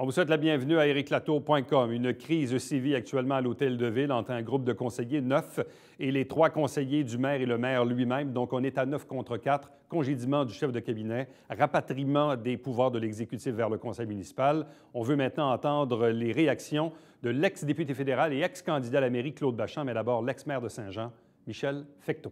On vous souhaite la bienvenue à ericlatour.com. Une crise sévit actuellement à l'Hôtel de Ville entre un groupe de conseillers, 9, et les 3 conseillers du maire et le maire lui-même. Donc, on est à 9 contre 4. Congédiement du chef de cabinet, rapatriement des pouvoirs de l'exécutif vers le conseil municipal. On veut maintenant entendre les réactions de l'ex-député fédéral et ex-candidat à la mairie, Claude Bachand, mais d'abord l'ex-maire de Saint-Jean, Michel Fecteau.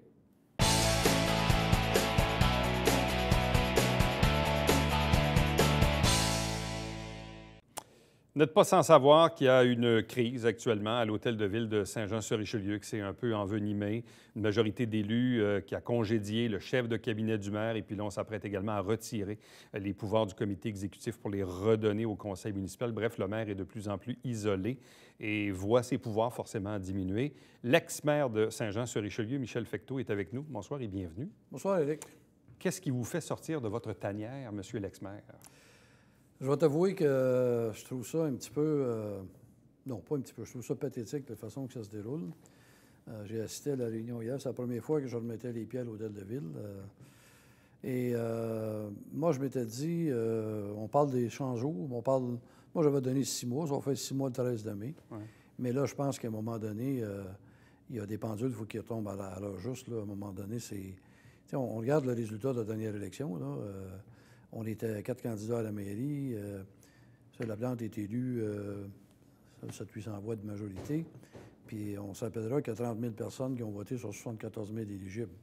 Vous n'êtes pas sans savoir qu'il y a une crise actuellement à l'Hôtel de Ville de Saint-Jean-sur-Richelieu, qui s'est un peu envenimée. Une majorité d'élus qui a congédié le chef de cabinet du maire. Et puis là, on s'apprête également à retirer les pouvoirs du comité exécutif pour les redonner au conseil municipal. Bref, le maire est de plus en plus isolé et voit ses pouvoirs forcément diminuer. L'ex-maire de Saint-Jean-sur-Richelieu, Michel Fecteau, est avec nous. Bonsoir et bienvenue. Bonsoir, Éric. Qu'est-ce qui vous fait sortir de votre tanière, monsieur l'ex-maire? Je vais t'avouer que je trouve ça un petit peu... non, pas un petit peu. Je trouve ça pathétique de la façon que ça se déroule. J'ai assisté à la réunion hier. C'est la première fois que je remettais les pieds à l'Hôtel de Ville. Moi, je m'étais dit, on parle des 100 jours. Moi, j'avais donné 6 mois. Ça va faire 6 mois le 13 de mai. Ouais. Mais là, je pense qu'à un moment donné, il y a des pendules, il faut qu'ils retombent à l'heure juste. Là. À un moment donné, c'est... On regarde le résultat de la dernière élection, là. On était 4 candidats à la mairie. M. Laplante est élu 700-800 voix de majorité. Puis on s'appellera qu'il y a 30 000 personnes qui ont voté sur 74 000 éligibles.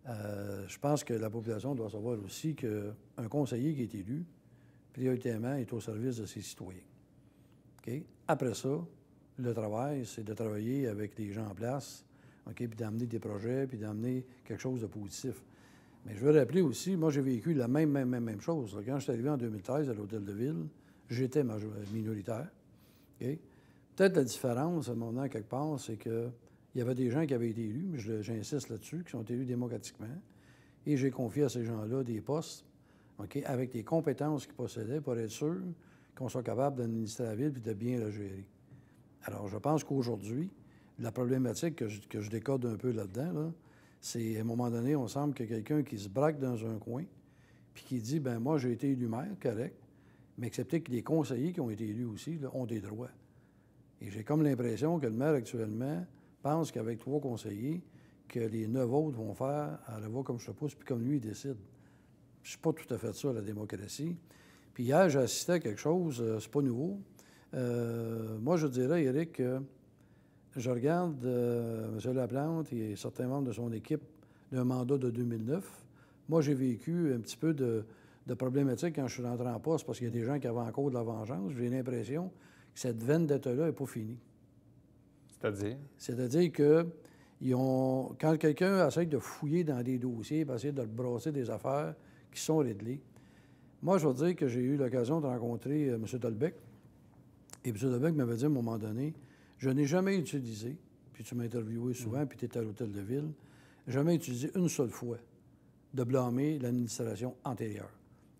Je pense que la population doit savoir aussi qu'un conseiller qui est élu, prioritairement, est au service de ses citoyens. Okay? Après ça, le travail, c'est de travailler avec les gens en place, okay? Puis d'amener des projets, puis d'amener quelque chose de positif. Mais je veux rappeler aussi, moi, j'ai vécu la même chose. Quand je suis arrivé en 2013 à l'Hôtel de Ville, j'étais minoritaire. Okay? Peut-être la différence, à un moment, quelque part, c'est qu'il y avait des gens qui avaient été élus, mais j'insiste là-dessus, qui sont élus démocratiquement. Et j'ai confié à ces gens-là des postes, okay, avec les compétences qu'ils possédaient pour être sûr qu'on soit capable d'administrer la ville et de bien la gérer. Alors, je pense qu'aujourd'hui, la problématique que je décode un peu là-dedans, là, c'est, à un moment donné, on semble qu'il y a quelqu'un qui se braque dans un coin puis qui dit, bien, moi, j'ai été élu maire, correct, mais acceptez que les conseillers qui ont été élus aussi là, ont des droits. Et j'ai comme l'impression que le maire, actuellement, pense qu'avec 3 conseillers, que les 9 autres vont faire à la voix comme je te pousse, puis comme lui, il décide. C'est pas tout à fait ça, la démocratie. Puis hier, j'ai assisté à quelque chose, c'est pas nouveau. Moi, je dirais, Éric, que je regarde M. Laplante et certains membres de son équipe d'un mandat de 2009. Moi, j'ai vécu un petit peu de problématique quand je suis rentré en poste parce qu'il y a des gens qui avaient encore de la vengeance. J'ai l'impression que cette vendetta-là n'est pas finie. C'est-à-dire? C'est-à-dire que quand quelqu'un essaie de fouiller dans des dossiers, essayer de brasser des affaires qui sont réglées, moi, je veux dire que j'ai eu l'occasion de rencontrer M. Dolbec. Et M. Dolbec m'avait dit à un moment donné, je n'ai jamais utilisé, puis tu m'as interviewé souvent, puis tu étais à l'Hôtel de Ville, jamais utilisé une seule fois de blâmer l'administration antérieure.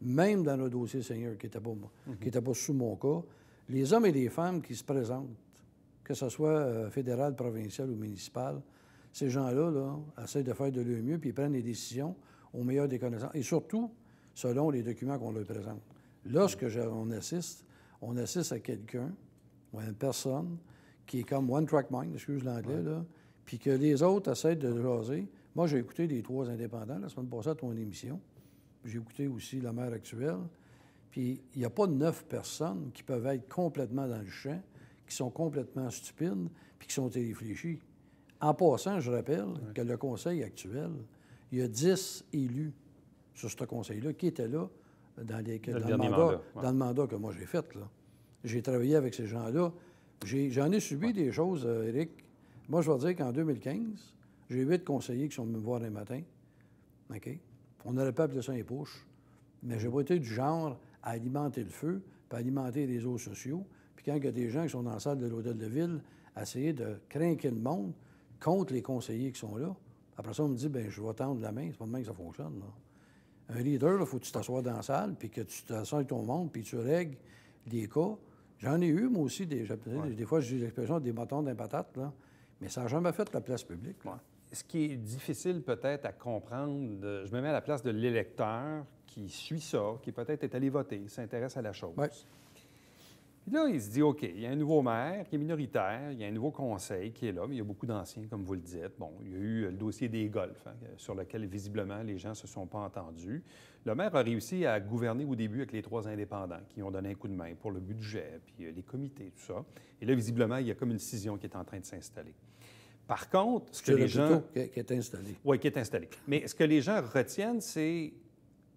Même dans le dossier Seigneur, qui n'était pas sous mon cas, les hommes et les femmes qui se présentent, que ce soit fédéral, provincial ou municipal, ces gens-là là, essaient de faire de leur mieux, puis ils prennent des décisions au meilleur des connaissances, et surtout selon les documents qu'on leur présente. Lorsque on assiste à quelqu'un ou à une personne qui est comme one-track mind, excuse l'anglais, là, puis que les autres essaient de jaser. Moi, j'ai écouté les 3 indépendants la semaine passée à ton émission. J'ai écouté aussi la maire actuelle. Puis il n'y a pas 9 personnes qui peuvent être complètement dans le champ, qui sont complètement stupides, puis qui sont irréfléchis. En passant, je rappelle que le conseil actuel, il y a 10 élus sur ce conseil-là qui étaient là dans le mandat que moi j'ai fait. Là. J'ai travaillé avec ces gens-là. J'en ai subi des choses, Éric. Moi, je vais dire qu'en 2015, j'ai 8 conseillers qui sont venus me voir un matin. OK? On n'aurait pas appelé ça un push, mais j'ai pas été du genre à alimenter le feu, puis à alimenter les réseaux sociaux. Puis quand il y a des gens qui sont dans la salle de l'Hôtel de Ville, à essayer de craquer le monde contre les conseillers qui sont là, après ça, on me dit, bien, je vais tendre la main. C'est pas de même que ça fonctionne, là. Un leader, il faut que tu t'assoies dans la salle, puis que tu t'assoies avec ton monde, puis tu règles des cas. J'en ai eu, moi aussi, des fois, j'ai l'expression des bâtons d'un patate, là, mais ça n'a jamais fait la place publique. Ouais. Ce qui est difficile peut-être à comprendre, je me mets à la place de l'électeur qui suit ça, qui peut-être est allé voter, s'intéresse à la chose. Ouais. Puis là, il se dit, OK, il y a un nouveau maire qui est minoritaire, il y a un nouveau conseil qui est là, mais il y a beaucoup d'anciens, comme vous le dites. Bon, il y a eu le dossier des golfs, sur lequel, visiblement, les gens ne se sont pas entendus. Le maire a réussi à gouverner au début avec les 3 indépendants qui ont donné un coup de main pour le budget, puis les comités, tout ça. Et là, visiblement, il y a comme une scission qui est en train de s'installer. Par contre, ce que les gens... qui est installé. Oui, qui est installé. Mais ce que les gens retiennent, c'est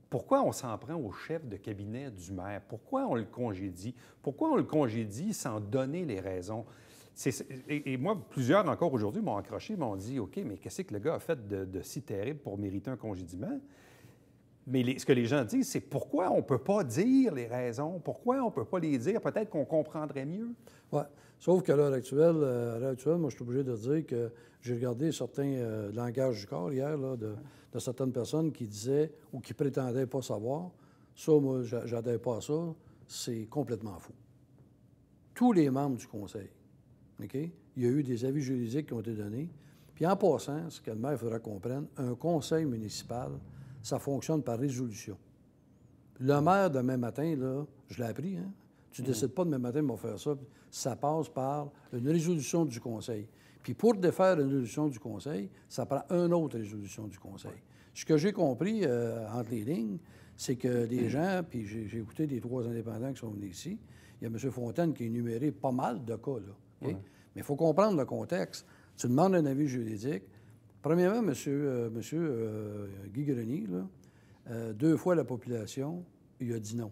pourquoi on s'en prend au chef de cabinet du maire? Pourquoi on le congédie? Pourquoi on le congédie sans donner les raisons? Et moi, plusieurs encore aujourd'hui m'ont accroché, m'ont dit, OK, mais qu'est-ce que le gars a fait de si terrible pour mériter un congédiement? Mais ce que les gens disent, c'est pourquoi on ne peut pas dire les raisons? Pourquoi on ne peut pas les dire? Peut-être qu'on comprendrait mieux. Oui. Sauf qu'à l'heure actuelle, moi, je suis obligé de dire que j'ai regardé certains langages du corps hier là, de certaines personnes qui disaient ou qui prétendaient pas savoir. Ça, moi, j'adhère pas à ça. C'est complètement faux. Tous les membres du conseil, OK? Il y a eu des avis juridiques qui ont été donnés. Puis en passant, ce que le maire, il faudra comprendre, un conseil municipal, ça fonctionne par résolution. Le maire, demain matin, là, je l'ai appris, hein? Tu ne décides pas demain matin de faire ça. Ça passe par une résolution du conseil. Puis pour défaire une résolution du conseil, ça prend une autre résolution du conseil. Ce que j'ai compris entre les lignes, c'est que des gens, puis j'ai écouté des 3 indépendants qui sont venus ici, il y a M. Fontaine qui a énuméré pas mal de cas, là. Okay? Mais il faut comprendre le contexte. Tu demandes un avis juridique. Premièrement, M. Guy Grenier, là, 2 fois la population, il a dit non.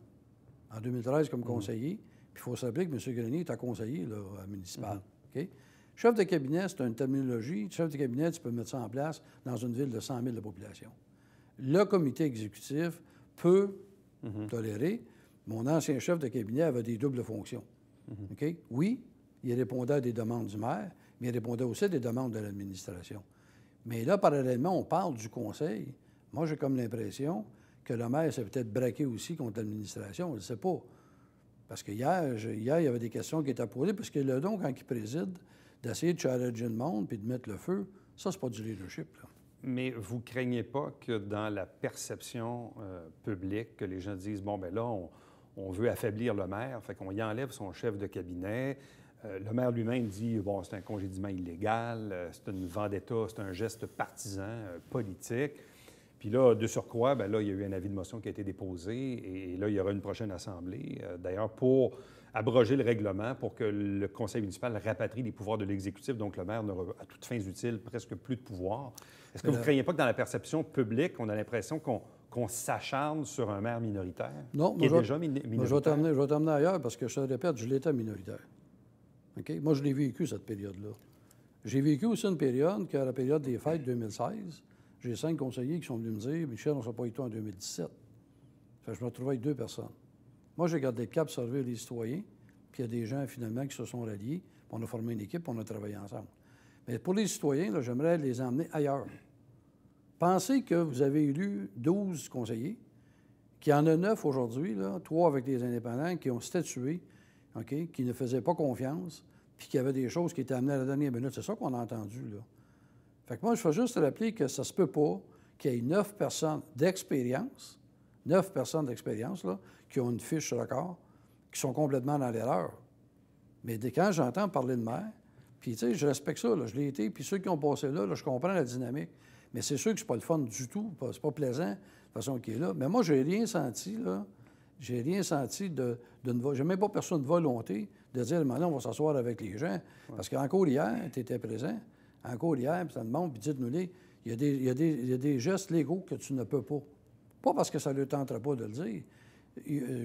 En 2013 comme conseiller. Puis il faut se rappeler que M. Grenier est un conseiller là, municipal. OK? Chef de cabinet, c'est une terminologie. Chef de cabinet, tu peux mettre ça en place dans une ville de 100 000 de population. Le comité exécutif peut tolérer. Mon ancien chef de cabinet avait des doubles fonctions. OK? Oui, il répondait à des demandes du maire, mais il répondait aussi à des demandes de l'administration. Mais là, parallèlement, on parle du conseil. Moi, j'ai comme l'impression que le maire s'est peut-être braqué aussi contre l'administration. Je ne sais pas. Parce que hier, il y avait des questions qui étaient posées, parce que le don, quand il préside, d'essayer de challenger le monde puis de mettre le feu, ça, c'est pas du leadership, là. Mais vous ne craignez pas que dans la perception publique, que les gens disent, bon, bien là, on veut affaiblir le maire, fait qu'on y enlève son chef de cabinet. Le maire lui-même dit, bon, c'est un congédiement illégal, c'est une vendetta, c'est un geste partisan, politique. Puis là, de surcroît, bien là, il y a eu un avis de motion qui a été déposé et là, il y aura une prochaine assemblée, d'ailleurs, pour abroger le règlement pour que le conseil municipal rapatrie les pouvoirs de l'exécutif. Donc, le maire n'aura, à toutes fins utiles, presque plus de pouvoir. Est-ce que vous ne craignez pas que dans la perception publique, on a l'impression qu'on s'acharne sur un maire minoritaire? Non, qui est déjà minoritaire? Je vais t'emmener ailleurs parce que, je te répète, je l'étais minoritaire. OK? Moi, je l'ai vécu, cette période-là. J'ai vécu aussi une période, qu'à la période des fêtes 2016, j'ai 5 conseillers qui sont venus me dire, Michel, on ne s'est pas eu toi en 2017. Fait que je me retrouvais avec 2 personnes. Moi, j'ai gardé le cap, servir les citoyens, puis il y a des gens, finalement, qui se sont ralliés, puis on a formé une équipe, puis on a travaillé ensemble. Mais pour les citoyens, là, j'aimerais les emmener ailleurs. Pensez que vous avez élu 12 conseillers, qu'il y en a 9 aujourd'hui, 3 avec les indépendants, qui ont statué, OK, qui ne faisaient pas confiance, puis qui avaient des choses qui étaient amenées à la dernière minute. C'est ça qu'on a entendu, là. Fait que moi, je veux juste rappeler que ça se peut pas qu'il y ait 9 personnes d'expérience, là, qui ont une fiche sur le corps, qui sont complètement dans l'erreur. Mais quand j'entends parler de maire, puis tu sais, je respecte ça, là, je l'ai été, puis ceux qui ont passé là, je comprends la dynamique. Mais c'est sûr que c'est pas le fun du tout, c'est pas plaisant, de la façon qu'il est là. Mais moi, j'ai rien senti, là. J'ai rien senti j'ai même pas perçu de volonté de dire, maintenant, on va s'asseoir avec les gens. Ouais. Parce qu'encore hier, tu étais présent, encore hier, puis ça demande, puis dites-nous-les, il y a des gestes légaux que tu ne peux pas. Pas parce que ça ne leur tenterait pas de le dire.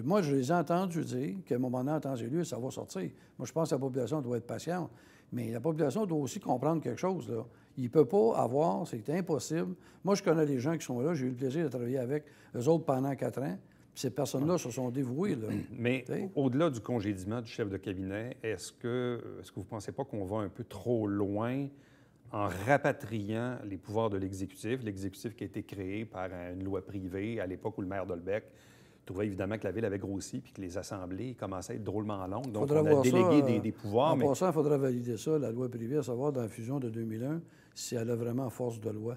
Moi, je les ai entendus dire qu'à un moment donné, en temps et lieu, ça va sortir. Moi, je pense que la population doit être patiente. Mais la population doit aussi comprendre quelque chose, là. Il ne peut pas avoir, c'est impossible. Moi, je connais les gens qui sont là, j'ai eu le plaisir de travailler avec eux autres pendant 4 ans. Puis ces personnes-là se sont dévouées, là. Mais au-delà du congédiement du chef de cabinet, est-ce que vous ne pensez pas qu'on va un peu trop loin en rapatriant les pouvoirs de l'exécutif qui a été créé par une loi privée à l'époque où le maire d'Olbec trouvait évidemment que la ville avait grossi puis que les assemblées commençaient à être drôlement longues. Donc, on a délégué des pouvoirs. En passant, il faudra valider ça, la loi privée, à savoir dans la fusion de 2001, si elle a vraiment force de loi.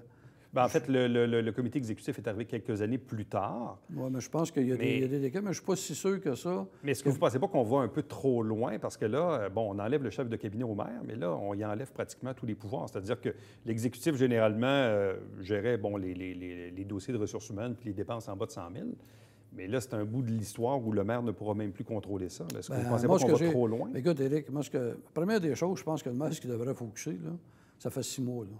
Bien, en fait, le comité exécutif est arrivé quelques années plus tard. Oui, mais je pense qu'il y a des décrets, mais je ne suis pas si sûr que ça. Mais est-ce que vous ne pensez pas qu'on va un peu trop loin? Parce que là, bon, on enlève le chef de cabinet au maire, mais là, on y enlève pratiquement tous les pouvoirs. C'est-à-dire que l'exécutif, généralement, gérait bon, les dossiers de ressources humaines puis les dépenses en bas de 100 000. Mais là, c'est un bout de l'histoire où le maire ne pourra même plus contrôler ça. Est-ce que vous ne pensez pas qu'on va trop loin? Écoute, Éric, moi, la première des choses, je pense que le maire, ce qu'il devrait focuser, là, ça fait 6 mois. Là.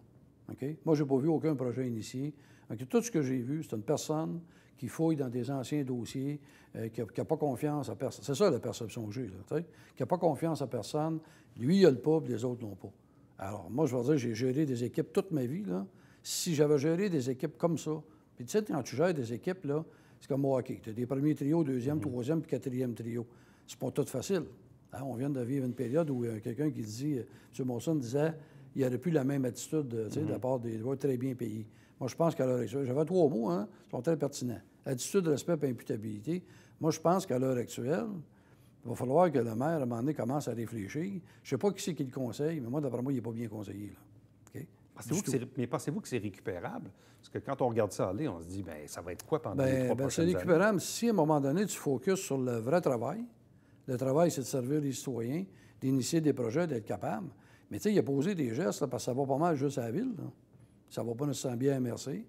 OK? Moi, je n'ai pas vu aucun projet initié. Donc, tout ce que j'ai vu, c'est une personne qui fouille dans des anciens dossiers, qui n'a pas confiance à personne. C'est ça la perception que j'ai, là, qui n'a pas confiance à personne. Lui, il a le pas, puis les autres n'ont pas. Alors, moi, je vais dire, j'ai géré des équipes toute ma vie. Là. Si j'avais géré des équipes comme ça, puis tu sais, quand tu gères des équipes, là, c'est comme au hockey. Tu as des premiers trios, deuxième, troisième, puis quatrième trio. C'est pas tout facile. Hein? On vient de vivre une période où quelqu'un qui dit, M. Monson disait, il n'y aurait plus la même attitude de la part des droits très bien payés. Moi, je pense qu'à l'heure actuelle, j'avais 3 mots, hein, qui sont très pertinents. Attitude, respect et imputabilité. Moi, je pense qu'à l'heure actuelle, il va falloir que le maire, à un moment donné, commence à réfléchir. Je ne sais pas qui c'est qui le conseille, mais moi, d'après moi, il n'est pas bien conseillé. Là. Okay? Pensez-vous que c'est récupérable? Parce que quand on regarde ça aller, on se dit, bien, ça va être quoi pendant les 3 prochaines années? C'est récupérable si, à un moment donné, tu focuses sur le vrai travail. Le travail, c'est de servir les citoyens, d'initier des projets, d'être capable. Mais tu sais, il a posé des gestes, là, parce que ça va pas mal juste à la ville. Là. Ça va pas nécessairement bien à MRC.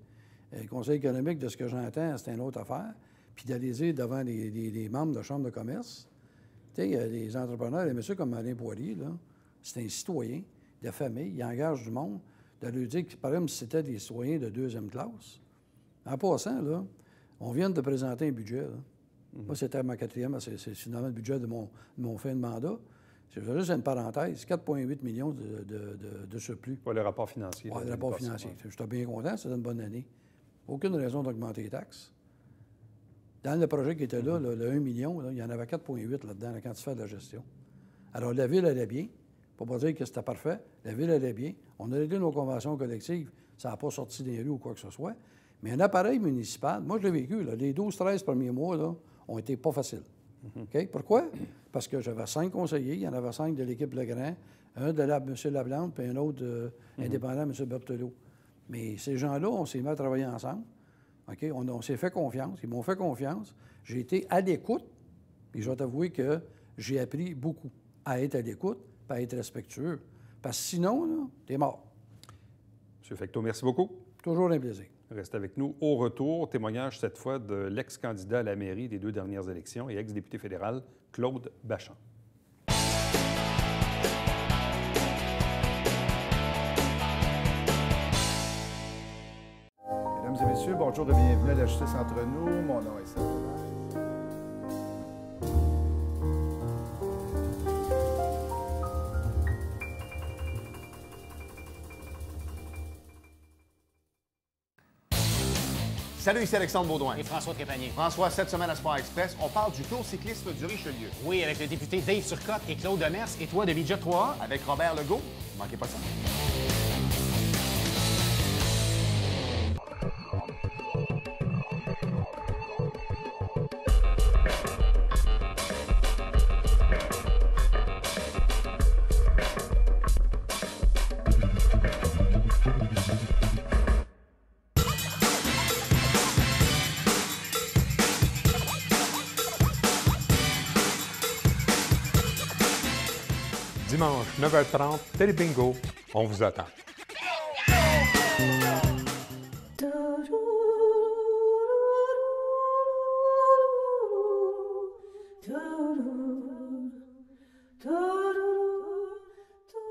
Le conseil économique, de ce que j'entends, c'est une autre affaire. Puis d'aller dire devant les membres de la Chambre de commerce, tu sais, les entrepreneurs, les messieurs comme Alain Poirier, là, c'est un citoyen de famille, il engage du monde, de lui dire que, par exemple, si c'était des citoyens de 2e classe. En passant, là, on vient de présenter un budget. Là. Moi, c'était ma 4e, c'est finalement le budget de mon fin de mandat. C'est juste une parenthèse, 4,8 millions de surplus. Pour le rapport financier. Oui, le rapport financier. Je suis bien content, c'était une bonne année. Aucune raison d'augmenter les taxes. Dans le projet qui était là, le 1 million, là, il y en avait 4,8 là-dedans, là, quand tu fais de la gestion. Alors, la Ville allait bien. Pour pas dire que c'était parfait. La Ville allait bien. On a réglé nos conventions collectives. Ça n'a pas sorti des rues ou quoi que ce soit. Mais un appareil municipal, moi, je l'ai vécu. Là, les 12-13 premiers mois là, ont été pas faciles. OK? Pourquoi? Parce que j'avais 5 conseillers. Il y en avait 5 de l'équipe Legrand, un de M. Laplante, puis un autre indépendant, M. Berthelot. Mais ces gens-là, on s'est mis à travailler ensemble. OK? On s'est fait confiance. Ils m'ont fait confiance. J'ai été à l'écoute. Puis je vais t'avouer que j'ai appris beaucoup à être à l'écoute, puis à être respectueux. Parce que sinon, là, t'es mort. M. Fecteau, merci beaucoup. Toujours un plaisir. Reste avec nous. Au retour, témoignage cette fois de l'ex-candidat à la mairie des 2 dernières élections et ex-député fédéral, Claude Bachand. Mesdames et messieurs, bonjour et bienvenue à la Justice entre nous. Mon nom est Serge. Salut, ici Alexandre Baudouin. Et François Trépanier. François, cette semaine à Sport Express, on parle du Tour cyclisme du Richelieu. Oui, avec le député Dave Turcotte et Claude Demers et toi de Midget 3A. Avec Robert Legault. Ne manquez pas ça. Dimanche, 9h30, Télé Bingo, on vous attend.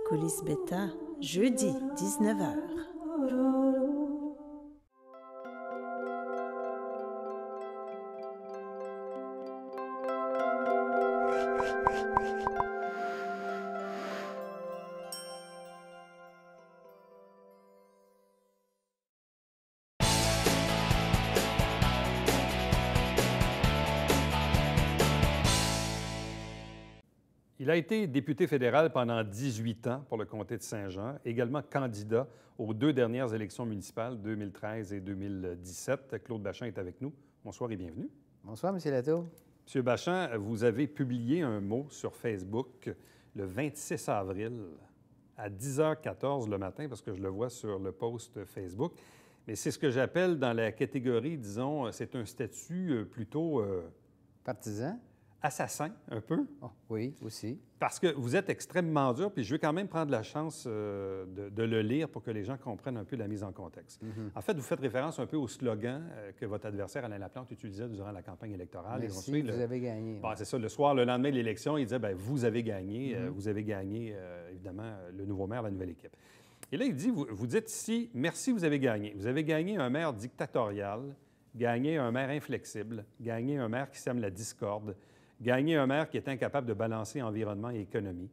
Coulisses Bêta, jeudi, 19h. Il a été député fédéral pendant 18 ans pour le comté de Saint-Jean, également candidat aux 2 dernières élections municipales, 2013 et 2017. Claude Bachand est avec nous. Bonsoir et bienvenue. Bonsoir, M. Latour. M. Bachand, vous avez publié un mot sur Facebook le 26 avril à 10h14 le matin, parce que je le vois sur le post Facebook. Mais c'est ce que j'appelle dans la catégorie, disons, c'est un statut plutôt Partisan? assassin, un peu. Oh, oui, aussi. Parce que vous êtes extrêmement dur, puis je veux quand même prendre la chance de le lire pour que les gens comprennent un peu la mise en contexte. En fait, vous faites référence un peu au slogan que votre adversaire, Alain Laplante, utilisait durant la campagne électorale. Merci, vous avez gagné. Bon, c'est ça, le soir, le lendemain de l'élection, il disait, bien, vous avez gagné, évidemment, le nouveau maire, la nouvelle équipe. Et là, il dit, vous dites ici, merci, vous avez gagné. Vous avez gagné un maire dictatorial, gagné un maire inflexible, gagné un maire qui sème la discorde, gagner un maire qui est incapable de balancer environnement et économie.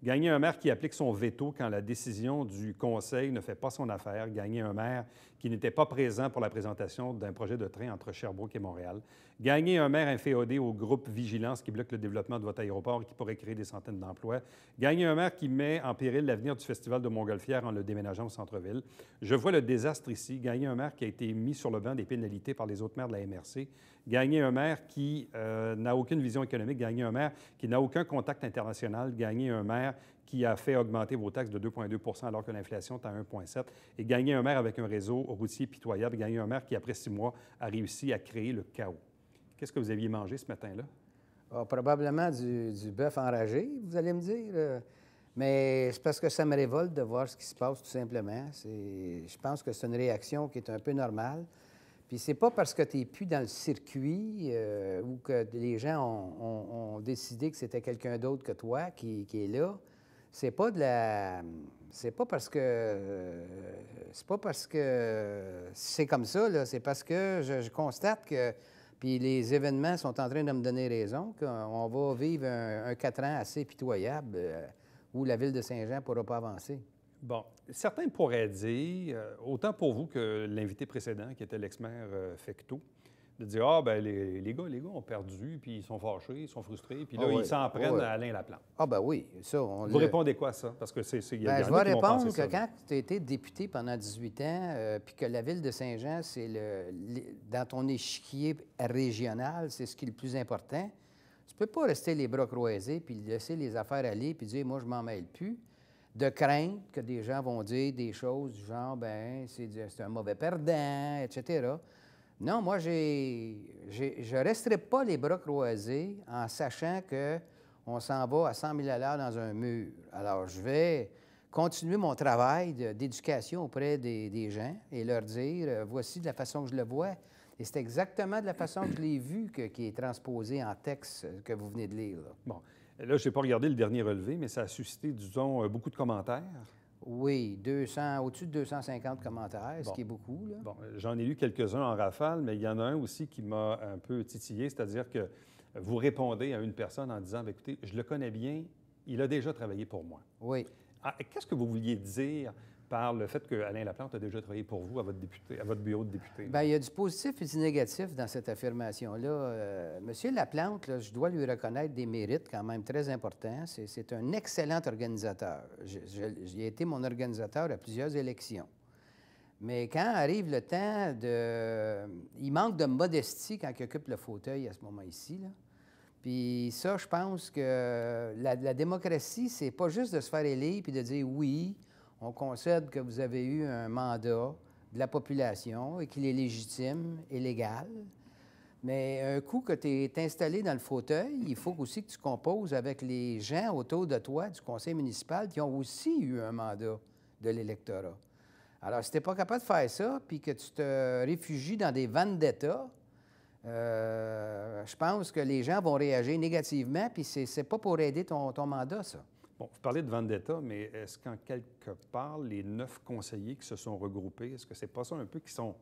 Gagner un maire qui applique son veto quand la décision du conseil ne fait pas son affaire. Gagner un maire qui n'était pas présent pour la présentation d'un projet de train entre Sherbrooke et Montréal. Gagner un maire inféodé au groupe Vigilance qui bloque le développement de votre aéroport et qui pourrait créer des centaines d'emplois. Gagner un maire qui met en péril l'avenir du Festival de Montgolfière en le déménageant au centre-ville. Je vois le désastre ici. Gagner un maire qui a été mis sur le banc des pénalités par les autres maires de la MRC. Gagner un maire qui n'a aucune vision économique. Gagner un maire qui n'a aucun contact international. Gagner un maire qui a fait augmenter vos taxes de 2,2 % alors que l'inflation est à 1,7 % et gagner un maire avec un réseau routier pitoyable, gagner un maire qui, après 6 mois, a réussi à créer le chaos. Qu'est-ce que vous aviez mangé ce matin-là? Ah, probablement du bœuf enragé, vous allez me dire. Mais c'est parce que ça me révolte de voir ce qui se passe, tout simplement. Je pense que c'est une réaction qui est un peu normale. Puis c'est pas parce que tu n'es plus dans le circuit ou que les gens ont décidé que c'était quelqu'un d'autre que toi qui est là. C'est pas de la... C'est pas parce que... c'est pas parce que c'est comme ça, là. C'est parce que je constate que... Puis les événements sont en train de me donner raison, qu'on va vivre un 4 ans assez pitoyable où la ville de Saint-Jean ne pourra pas avancer. Bon, certains pourraient dire, autant pour vous que l'invité précédent, qui était l'ex-maire Fecteau, de dire, ah, bien, les gars ont perdu, puis ils sont fâchés, ils sont frustrés, puis là, ils s'en prennent à Alain Laplante. Ah, ben oui, ça, vous répondez quoi à ça? Parce que il y a je vais répondre que quand tu as été député pendant 18 ans, puis que la ville de Saint-Jean, c'est dans ton échiquier régional, c'est ce qui est le plus important, tu peux pas rester les bras croisés, puis laisser les affaires aller, puis dire, moi, je m'en mêle plus, de crainte que des gens vont dire des choses du genre, ben c'est un mauvais perdant, etc. Non, moi, je ne resterai pas les bras croisés en sachant qu'on s'en va à 100 000 $ dans un mur. Alors, je vais continuer mon travail d'éducation auprès des gens et leur dire, voici de la façon que je le vois. Et c'est exactement de la façon que je l'ai vu qui est transposé en texte que vous venez de lire. Là. Bon. Là, je n'ai pas regardé le dernier relevé, mais ça a suscité, disons, beaucoup de commentaires. Oui, au-dessus de 250 commentaires, ce qui est beaucoup. Là. Bon, j'en ai lu quelques-uns en rafale, mais il y en a un aussi qui m'a un peu titillé, c'est-à-dire que vous répondez à une personne en disant, écoutez, je le connais bien, il a déjà travaillé pour moi. Oui. Qu'est-ce que vous vouliez dire par le fait que Alain Laplante a déjà travaillé pour vous à votre bureau de député? Bien, il y a du positif et du négatif dans cette affirmation-là. Monsieur Laplante, là, je dois lui reconnaître des mérites quand même très importants. C'est un excellent organisateur. J'ai été mon organisateur à plusieurs élections. Mais quand arrive le temps il manque de modestie quand il occupe le fauteuil à ce moment-ci, là. Puis ça, je pense que la démocratie, c'est pas juste de se faire élire puis de dire oui, on concède que vous avez eu un mandat de la population et qu'il est légitime et légal. Mais un coup que tu es installé dans le fauteuil, il faut aussi que tu composes avec les gens autour de toi du conseil municipal qui ont aussi eu un mandat de l'électorat. Alors, si tu n'es pas capable de faire ça, puis que tu te réfugies dans des vendettas, je pense que les gens vont réagir négativement, puis c'est pas pour aider ton mandat, ça. Bon, vous parlez de vendetta, mais est-ce qu'en quelque part, les 9 conseillers qui se sont regroupés, est-ce que c'est pas ça un peu qu'ils sont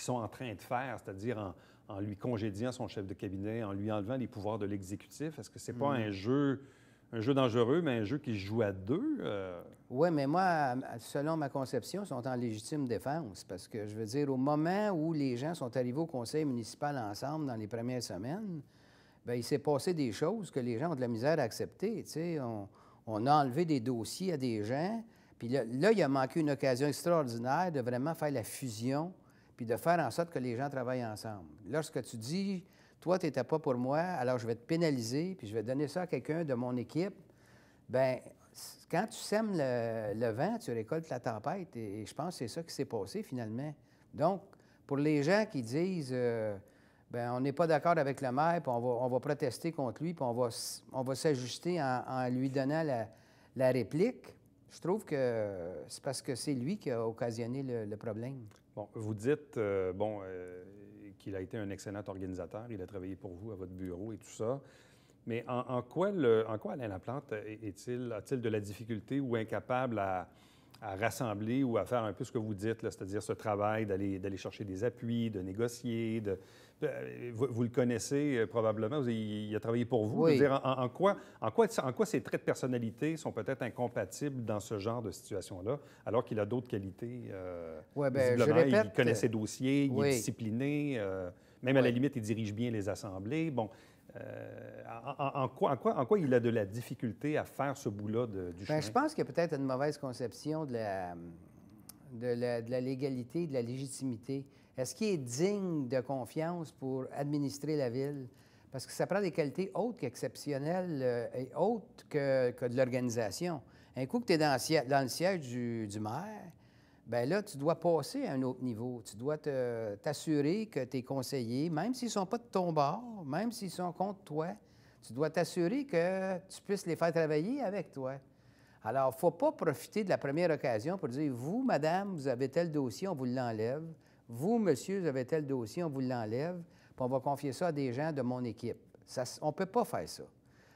en train de faire, c'est-à-dire en lui congédiant son chef de cabinet, en lui enlevant les pouvoirs de l'exécutif? Est-ce que c'est pas un jeu dangereux, mais un jeu qui se joue à deux? Oui, mais moi, selon ma conception, ils sont en légitime défense. Parce que, je veux dire, au moment où les gens sont arrivés au conseil municipal ensemble dans les premières semaines, bien, il s'est passé des choses que les gens ont de la misère à accepter. Tu sais, on a enlevé des dossiers à des gens, puis là, il a manqué une occasion extraordinaire de vraiment faire la fusion, puis de faire en sorte que les gens travaillent ensemble. Lorsque tu dis, toi, tu n'étais pas pour moi, alors je vais te pénaliser, puis je vais donner ça à quelqu'un de mon équipe, bien, quand tu sèmes le vent, tu récoltes la tempête, et je pense que c'est ça qui s'est passé finalement. Donc, pour les gens qui disent ben on n'est pas d'accord avec le maire, puis on va protester contre lui, puis on va s'ajuster en lui donnant la réplique, je trouve que c'est parce que c'est lui qui a occasionné le problème. Bon, vous dites, qu'il a été un excellent organisateur, il a travaillé pour vous à votre bureau et tout ça, mais en quoi Alain Laplante a-t-il de la difficulté ou incapable à rassembler ou à faire un peu ce que vous dites, là, c'est-à-dire ce travail d'aller chercher des appuis, de négocier, vous le connaissez probablement, il a travaillé pour vous. Oui. Je veux dire, en quoi ses traits de personnalité sont peut-être incompatibles dans ce genre de situation-là, alors qu'il a d'autres qualités? Oui, bien, visiblement, je répète, il connaît ses dossiers, il oui. est discipliné, même à la limite, il dirige bien les assemblées. Bon, en quoi il a de la difficulté à faire ce bout-là du chemin? Je pense qu'il y a peut-être une mauvaise conception de la légalité, de la légitimité. Est-ce qu'il est digne de confiance pour administrer la ville? Parce que ça prend des qualités autres qu'exceptionnelles et autres que de l'organisation. Un coup que tu es dans le siège du maire, bien là, tu dois passer à un autre niveau. Tu dois t'assurer que tes conseillers, même s'ils ne sont pas de ton bord, même s'ils sont contre toi, tu dois t'assurer que tu puisses les faire travailler avec toi. Alors, il ne faut pas profiter de la première occasion pour dire, vous, madame, vous avez tel dossier, on vous l'enlève. Vous, monsieur, vous avez tel dossier, on vous l'enlève, puis on va confier ça à des gens de mon équipe. On ne peut pas faire ça.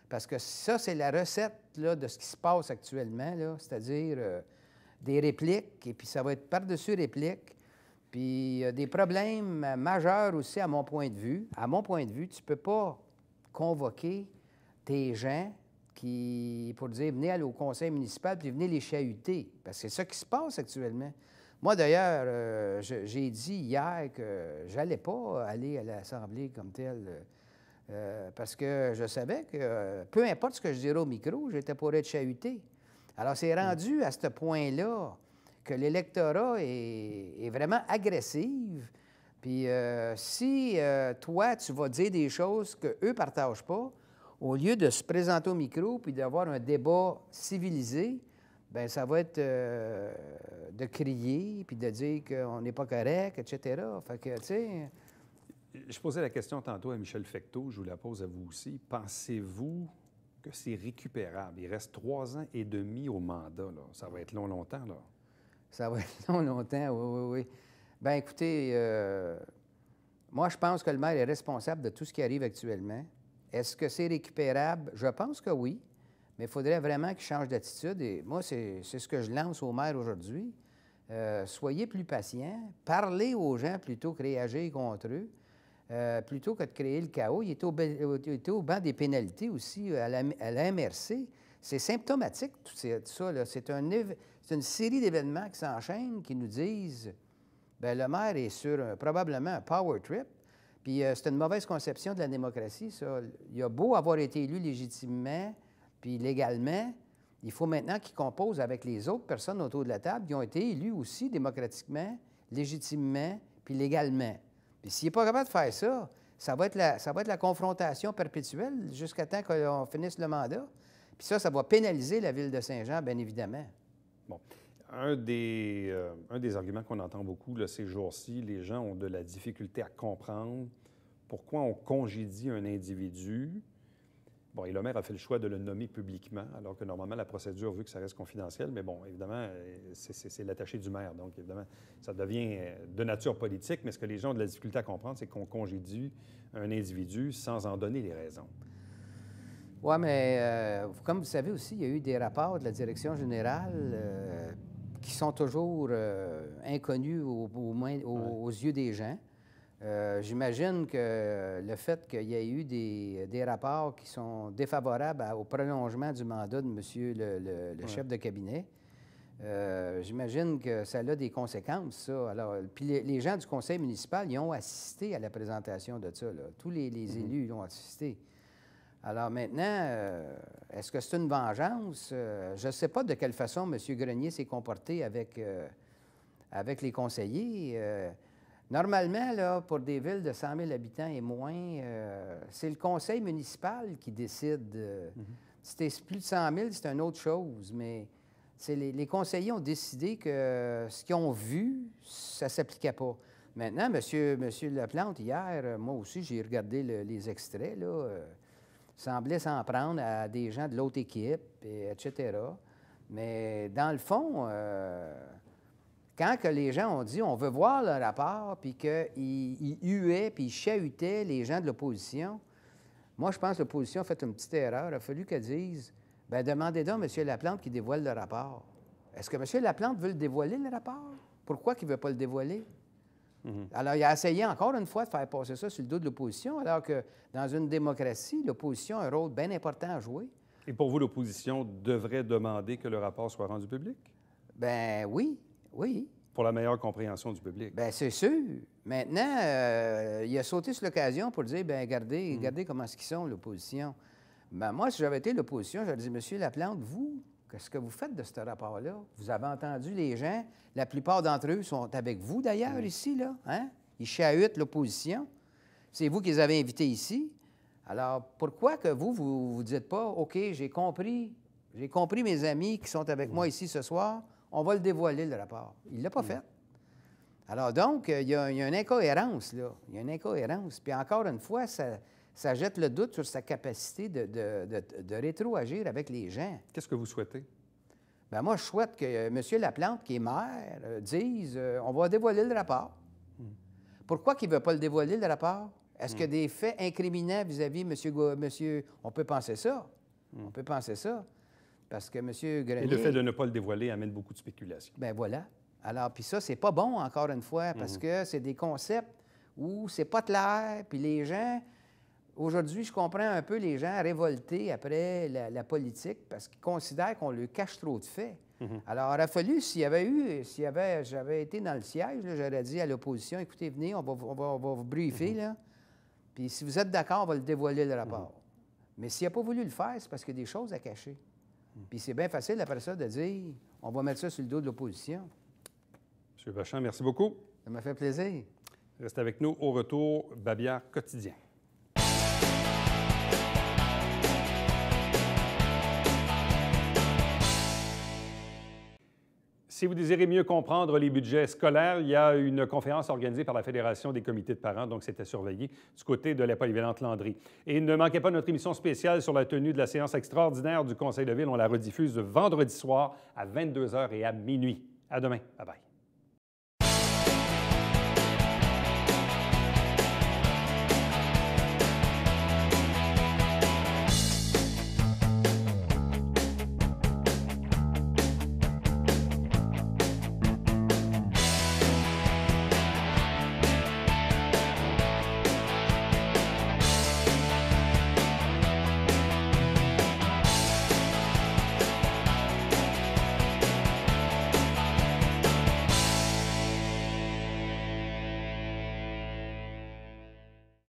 Parce que ça, c'est la recette là, de ce qui se passe actuellement, là, c'est-à-dire des répliques, et puis ça va être par-dessus répliques, puis des problèmes majeurs aussi à mon point de vue. À mon point de vue, tu ne peux pas convoquer tes gens pour dire, venez aller au conseil municipal, puis venez les chahuter, parce que c'est ça qui se passe actuellement. Moi, d'ailleurs, j'ai dit hier que je n'allais pas aller à l'Assemblée comme telle, parce que je savais que peu importe ce que je dirais au micro, j'étais pour être chahuté. Alors, c'est rendu à ce point-là que l'électorat est vraiment agressif. Puis si toi, tu vas dire des choses qu'eux ne partagent pas, au lieu de se présenter au micro puis d'avoir un débat civilisé, bien, ça va être de crier puis de dire qu'on n'est pas correct, etc. Fait que, tu sais... Je posais la question tantôt à Michel Fecteau, je vous la pose à vous aussi. Pensez-vous que c'est récupérable? Il reste 3 ans et demi au mandat, là. Ça va être longtemps, là. Ça va être longtemps, oui. Bien, écoutez, moi, je pense que le maire est responsable de tout ce qui arrive actuellement. Est-ce que c'est récupérable? Je pense que oui. Mais il faudrait vraiment qu'il change d'attitude. Et moi, c'est ce que je lance au maire aujourd'hui. Soyez plus patient. Parlez aux gens plutôt que réagir contre eux. Plutôt que de créer le chaos. Il était au banc des pénalités aussi à la MRC. C'est symptomatique, tout ça. Là. C'est une série d'événements qui s'enchaînent qui nous disent bien, le maire est sur probablement un power trip. Puis c'est une mauvaise conception de la démocratie, ça. Il a beau avoir été élu légitimement puis légalement, il faut maintenant qu'il compose avec les autres personnes autour de la table qui ont été élues aussi démocratiquement, légitimement puis légalement. Puis s'il n'est pas capable de faire ça, ça va être la confrontation perpétuelle jusqu'à temps qu'on finisse le mandat. Puis ça va pénaliser la ville de Saint-Jean, bien évidemment. Bon. Un des arguments qu'on entend beaucoup là, ces jours-ci, les gens ont de la difficulté à comprendre pourquoi on congédie un individu. Bon, et le maire a fait le choix de le nommer publiquement, alors que normalement, la procédure veut que ça reste confidentiel. Mais bon, évidemment, c'est l'attaché du maire. Donc, évidemment, ça devient de nature politique. Mais ce que les gens ont de la difficulté à comprendre, c'est qu'on congédie un individu sans en donner les raisons. Oui, mais comme vous savez aussi, il y a eu des rapports de la direction générale qui sont toujours inconnus aux yeux des gens. J'imagine que le fait qu'il y ait eu des rapports qui sont défavorables au prolongement du mandat de monsieur le chef de cabinet, j'imagine que ça a des conséquences, ça. Alors, puis les gens du conseil municipal, ils ont assisté à la présentation de ça, là. Tous les élus y ont assisté. Alors maintenant, est-ce que c'est une vengeance? Je ne sais pas de quelle façon M. Grenier s'est comporté avec les conseillers. Normalement, là, pour des villes de 100 000 habitants et moins, c'est le conseil municipal qui décide. Si c'est plus de 100 000, c'est une autre chose, mais les conseillers ont décidé que ce qu'ils ont vu, ça ne s'appliquait pas. Maintenant, monsieur Laplante, hier, moi aussi, j'ai regardé les extraits, là, semblait s'en prendre à des gens de l'autre équipe, etc. Mais dans le fond, quand que les gens ont dit on veut voir le rapport, puis qu'ils huaient, puis ils chahutaient les gens de l'opposition, moi, je pense que l'opposition a fait une petite erreur. Il a fallu qu'elle dise bien, demandez donc à M. Laplante qui dévoile le rapport. Est-ce que M. Laplante veut le dévoiler, le rapport? Pourquoi qu'il ne veut pas le dévoiler? Alors, il a essayé encore une fois de faire passer ça sur le dos de l'opposition, alors que dans une démocratie, l'opposition a un rôle bien important à jouer. Et pour vous, l'opposition devrait demander que le rapport soit rendu public? Ben oui, oui. Pour la meilleure compréhension du public. Bien, c'est sûr. Maintenant, il a sauté sur l'occasion pour dire, bien, regardez comment ils sont, l'opposition. Ben, moi, si j'avais été l'opposition, j'aurais dit, Monsieur Laplante, vous, qu'est-ce que vous faites de ce rapport-là? Vous avez entendu les gens, la plupart d'entre eux sont avec vous, d'ailleurs, ici, là. Hein? Ils chahutent l'opposition. C'est vous qui les avez invités ici. Alors, pourquoi que vous dites pas, OK, j'ai compris mes amis qui sont avec moi ici ce soir, on va le dévoiler, le rapport. Il ne l'a pas fait. Alors donc, il y a une incohérence, là. Il y a une incohérence. Puis encore une fois, ça jette le doute sur sa capacité de rétroagir avec les gens. Qu'est-ce que vous souhaitez? Bien, moi, je souhaite que M. Laplante, qui est maire, dise on va dévoiler le rapport. Pourquoi qu'il ne veut pas le dévoiler, le rapport? Est-ce qu'il y a des faits incriminants vis-à-vis monsieur... On peut penser ça. On peut penser ça. Parce que M. Grenier... Et le fait de ne pas le dévoiler amène beaucoup de spéculation. Bien, voilà. Alors, puis ça, c'est pas bon, encore une fois, parce que c'est des concepts où c'est pas clair, puis les gens... Aujourd'hui, je comprends un peu les gens révoltés après la politique parce qu'ils considèrent qu'on leur cache trop de faits. Alors, il aurait fallu, j'avais été dans le siège, là, j'aurais dit à l'opposition, écoutez, venez, on va vous briefer, là. Puis si vous êtes d'accord, on va le dévoiler, le rapport. Mais s'il n'a pas voulu le faire, c'est parce qu'il y a des choses à cacher. Puis c'est bien facile, après ça, de dire, on va mettre ça sur le dos de l'opposition. M. Vachon, merci beaucoup. Ça m'a fait plaisir. Restez avec nous. Au retour, Babillard quotidien. Si vous désirez mieux comprendre les budgets scolaires, il y a une conférence organisée par la Fédération des comités de parents, donc c'est à surveiller, du côté de la polyvalente Landry. Et ne manquez pas notre émission spéciale sur la tenue de la séance extraordinaire du Conseil de ville. On la rediffuse vendredi soir à 22h et à minuit. À demain. Bye-bye.